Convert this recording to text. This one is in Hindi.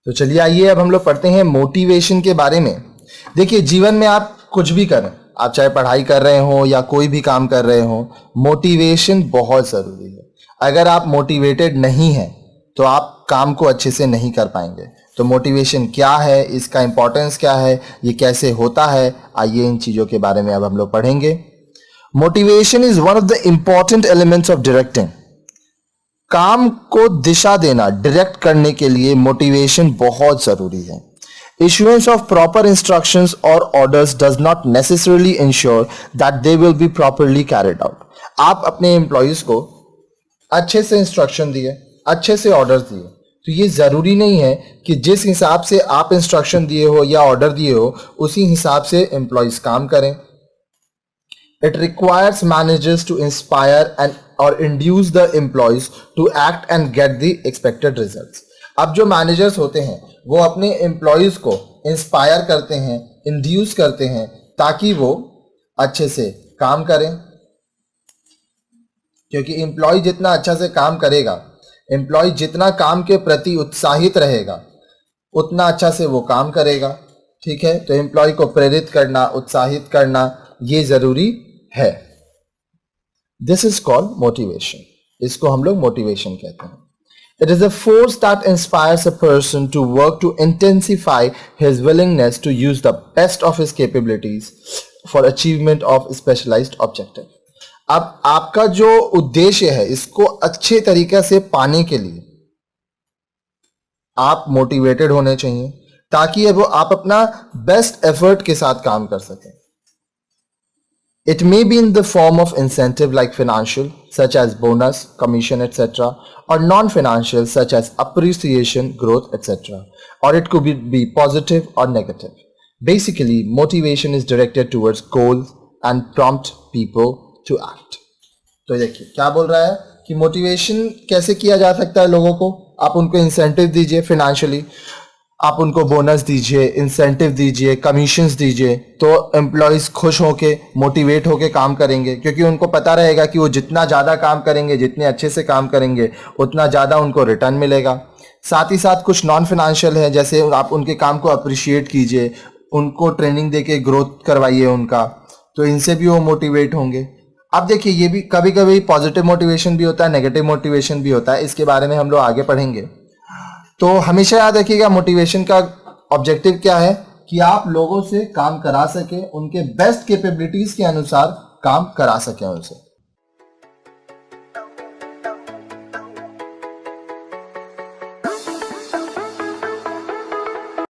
तो चलिए आइए अब हम लोग पढ़ते हैं मोटिवेशन के बारे में। देखिए, जीवन में आप कुछ भी करें, आप चाहे पढ़ाई कर रहे हो या कोई भी काम कर रहे हो, मोटिवेशन बहुत ज़रूरी है। अगर आप मोटिवेटेड नहीं हैं तो आप काम को अच्छे से नहीं कर पाएंगे। तो मोटिवेशन क्या है, इसका इंपॉर्टेंस क्या है, ये कैसे होता है, आइए इन चीज़ों के बारे में अब हम लोग पढ़ेंगे। Motivation is one of the important elements of directing. काम को दिशा देना, डायरेक्ट करने के लिए मोटिवेशन बहुत जरूरी है। Issuance of proper instructions or orders does not necessarily ensure that they will be properly carried out. आप अपने एम्प्लॉयज को अच्छे से इंस्ट्रक्शन दिए, अच्छे से ऑर्डर्स दिए, तो ये ज़रूरी नहीं है कि जिस हिसाब से आप इंस्ट्रक्शन दिए हो या ऑर्डर दिए हो उसी हिसाब से एम्प्लॉयज काम करें। It requires managers to inspire and or induce the employees to act and get the expected results. अब जो मैनेजर्स होते हैं वो अपने एम्प्लॉयज को इंस्पायर करते हैं, इंड्यूस करते हैं ताकि वो अच्छे से काम करें, क्योंकि एम्प्लॉय जितना अच्छा से काम करेगा, एम्प्लॉय जितना काम के प्रति उत्साहित रहेगा उतना अच्छा से वो काम करेगा। ठीक है, तो एम्प्लॉय को प्रेरित करना, उत्साहित करना ये जरूरी है। This is called motivation. इसको हम लोग मोटिवेशन कहते हैं। It is a force that inspires a person to work to intensify his willingness to use the best of his capabilities for achievement of specialized objective. अब आपका जो उद्देश्य है इसको अच्छे तरीके से पाने के लिए आप मोटिवेटेड होने चाहिए ताकि वो आप अपना बेस्ट एफर्ट के साथ काम कर सकें। It may be in the form of incentive like financial, such as bonus, commission, etc., or non-financial, such as appreciation, growth, etc., or it could be positive or negative. Basically, motivation is directed towards goals and prompt people to act. तो देखिए क्या बोल रहा है कि मोटिवेशन कैसे किया जा सकता है लोगों को। आप उनको इंसेंटिव दीजिए फिनेंशियली, आप उनको बोनस दीजिए, इंसेंटिव दीजिए, कमीशंस दीजिए, तो एम्प्लॉयज़ खुश होके, मोटिवेट होके काम करेंगे, क्योंकि उनको पता रहेगा कि वो जितना ज़्यादा काम करेंगे, जितने अच्छे से काम करेंगे उतना ज़्यादा उनको रिटर्न मिलेगा। साथ ही साथ कुछ नॉन फिनेंशियल है, जैसे आप उनके काम को अप्रिशिएट कीजिए, उनको ट्रेनिंग दे के ग्रोथ करवाइए उनका, तो इनसे भी वो मोटिवेट होंगे। अब देखिए, ये भी कभी कभी पॉजिटिव मोटिवेशन भी होता है, नेगेटिव मोटिवेशन भी होता है, इसके बारे में हम लोग आगे पढ़ेंगे। तो हमेशा याद रखिएगा मोटिवेशन का ऑब्जेक्टिव क्या है कि आप लोगों से काम करा सके, उनके बेस्ट कैपेबिलिटीज के अनुसार काम करा सकें उनसे।